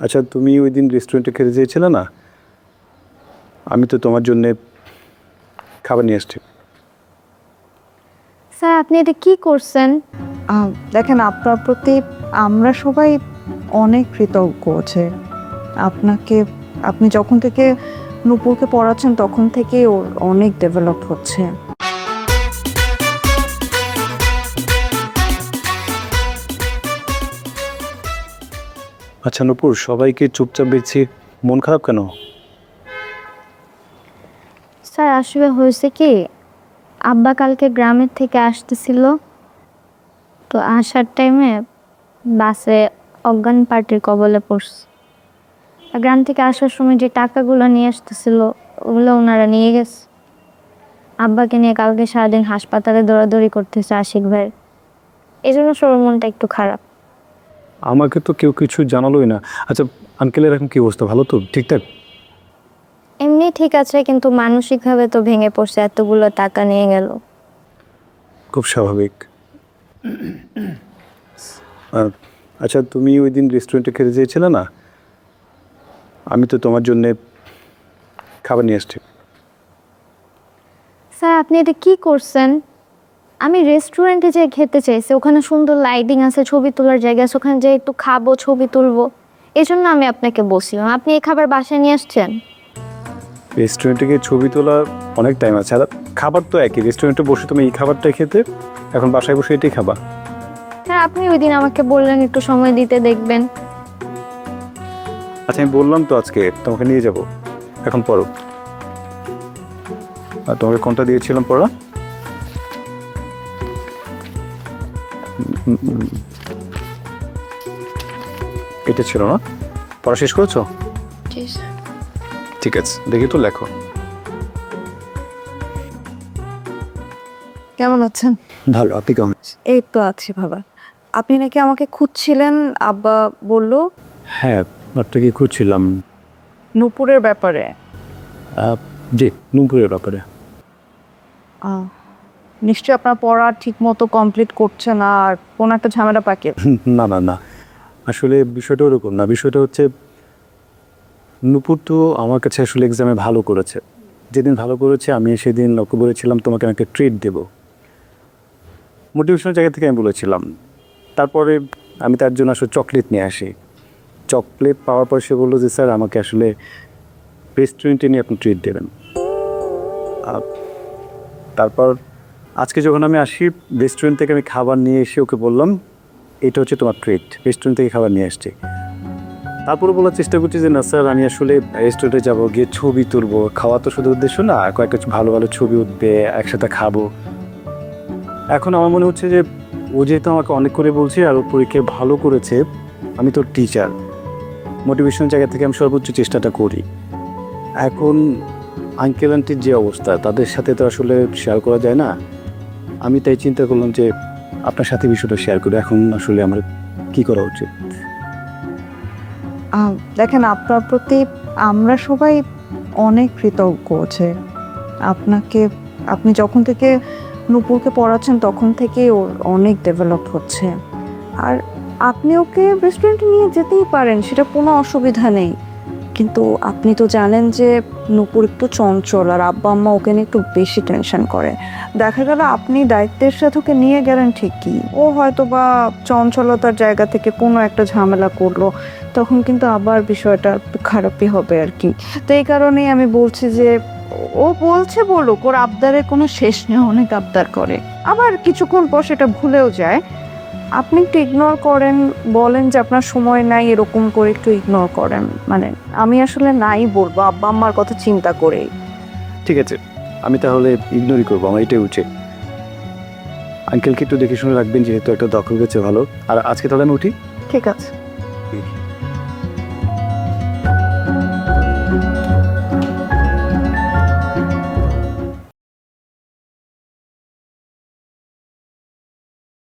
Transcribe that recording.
আচ্ছা, তুমি ওই দিন রেস্টুরেন্টে খেতে চেয়েছিলে না? আমি তো তোমার জন্যে খাবার নিয়ে আসছি। স্যার আপনি এটা কি করছেন? দেখেন, আপনার প্রতি আমরা সবাই অনেক কৃতজ্ঞ যে আপনাকে আপনি যখন থেকে নূপুরকে পড়াচ্ছেন তখন থেকেই ওর অনেক ডেভেলপ হচ্ছে। আচ্ছা নূপুর, সবাইকে চুপচাপ দেখছি, মন খারাপ কেন? স্যার আসলে হয়েছে কি, আব্বা কালকে গ্রামের থেকে আসতেছিল, তো আসার টাইমে বাসে অজ্ঞান পার্টির কবলে পড়ছে। আর গ্রাম থেকে আসার সময় যে টাকাগুলো নিয়ে আসতেছিল ওগুলো ওনারা নিয়ে গেছে। আব্বাকে নিয়ে কালকে সারাদিন হাসপাতালে দৌড়াদৌড়ি করতেছে আশিক ভাই, এই জন্য সবার মনটা একটু খারাপ। আমাকে তো কেউ কিছু জানালোই না। আচ্ছা, আঙ্কেলের এখন কি অবস্থা? ভালো তো? ঠিকঠাক? এমনি ঠিক আছে, কিন্তু মানসিকভাবে তো ভেঙে পড়ছে, এতগুলো টাকা নিয়ে গেল। খুব স্বাভাবিক। আচ্ছা, তুমি ওই দিন রেস্টুরেন্টে খেতে চেয়েছিলে না? আমি তো তোমার জন্যে খাবার নিয়ে আসছি। স্যার আপনি এটা কি করছেন? আমি রেস্টুরেন্টে যেয়ে খেতে চাইছি, ওখানে সুন্দর লাইটিং আছে, ছবি তোলার জায়গা আছে, ওখানে যেয়ে একটু খাবো, ছবি তুলবো, এই জন্য আমি আপনাকে বলছিলাম। আপনি এই খাবার বাসায় নিয়ে আসছেন। রেস্টুরেন্টে গিয়ে ছবি তোলা অনেক টাইম আছে, আর খাবার তো একই। রেস্টুরেন্টে বসে তুমি এই খাবারটাই খেতে, এখন বাসায় বসে এটাই খাবা। হ্যাঁ, আপনি ওই দিন আমাকে বললেন একটু সময় দিতে দেখবেন। আচ্ছা, আমি বললাম তো আজকে তোমাকে নিয়ে যাব, এখন পড়ো। আর তোমাকে কোনটা দিয়েছিলাম পড়া? এটা ছিল না? পড়া শেষ করেছো? ঠিক আছে, দেখি তো লেখো। কেমন আছেন? ভালো, আপনি কেমন? এই তো আছি বাবা। আপনি নাকি আমাকে খুঁজছিলেন, আব্বা বলল। হ্যাঁ, আপনাকে খুঁজছিলাম। নূপুরের ব্যাপারে? জি, নূপুরের ব্যাপারে। নিশ্চয়ই আপনার পড়া ঠিক মতো কমপ্লিট করছে না, আর কোনো একটা ঝামেলা পাকিয়ে। না না না, আসলে বিষয়টা ওরকম না। বিষয়টা হচ্ছে, নূপুর তো আমার কাছে আসলে এক্সামে ভালো করেছে। যেদিন ভালো করেছে আমি সেদিন ওকে বলেছিলাম তোমাকে আমাকে ট্রিট দেবো, মোটিভেশনের জায়গা থেকে আমি বলেছিলাম। তারপরে আমি তার জন্য আসলে চকলেট নিয়ে আসি। চকলেট পাওয়ার পর সে বললো যে স্যার আমাকে আসলে রেস্টুরেন্টে নিয়ে আপনি ট্রিট দেবেন। তারপর আজকে যখন আমি আসি রেস্টুরেন্ট থেকে, আমি খাবার নিয়ে এসে ওকে বললাম এটা হচ্ছে তোমার ট্রিট, রেস্টুরেন্ট থেকে খাবার নিয়ে আসছি। তারপরে বলার চেষ্টা করছি যে না স্যার, আমি আসলে রেস্টুরেন্টে যাবো, গিয়ে ছবি তুলবো। খাওয়া তো শুধু উদ্দেশ্য না, কয়েকটা ভালো ভালো ছবি উঠবে, একসাথে খাবো। এখন আমার মনে হচ্ছে যে ও যেহেতু আমাকে অনেক করে বলছে আর ও পরীক্ষায় ভালো করেছে, আমি তো টিচার, মোটিভেশনের জায়গা থেকে আমি সর্বোচ্চ চেষ্টাটা করি। এখন আঙ্কেল আন্টির যে অবস্থা, তাদের সাথে তো আসলে শেয়ার করা যায় না। আমি তাই চিন্তা করলাম যে আপনার সাথে বিষয়টা শেয়ার করি। এখন আসলে আমার কি করা উচিত? দেখেন, আপনার প্রতি আমরা সবাই অনেক কৃতজ্ঞ যে আপনাকে আপনি যখন থেকে নূপুরকে পড়াচ্ছেন তখন থেকেই ওর অনেক ডেভেলপ হচ্ছে। আর আপনি ওকে রেস্টুরেন্টে নিয়ে যেতেই পারেন, সেটা কোনো অসুবিধা নেই। কিন্তু আপনি তো জানেন যে নূপুর একটু চঞ্চল, আর আব্বা আম্মা ওকে নিয়ে একটু বেশি টেনশন করে। দেখা গেল আপনি দায়িত্বের সাথে ওকে নিয়ে গেলেন ঠিকই, ও হয়তো বা চঞ্চলতার জায়গা থেকে কোনো একটা ঝামেলা করলো, তখন কিন্তু আবার বিষয়টা একটু খারাপই হবে আর কি। তো এই কারণেই আমি বলছি যে ও বলছে বলুক, ওর আবদারের কোনো শেষ নেই, অনেক আবদার করে, আবার কিছুক্ষণ পর সেটা ভুলেও যায়। আপনি একটু ইগনোর করেন, বলেন যে আপনার সময় নাই, এরকম করে একটু ইগনোর করেন। মানে আমি আসলে নাই বলবো, আব্বা আম্মার কথা চিন্তা করেই। ঠিক আছে, আমি তাহলে ইগনোরই করবো, আমার এটাই উচিত। আঙ্কেলকে একটু দেখে শুনে রাখবেন, যেহেতু একটা দখল গেছে ভালো। আর আজকে তাহলে আমি উঠি। ঠিক আছে।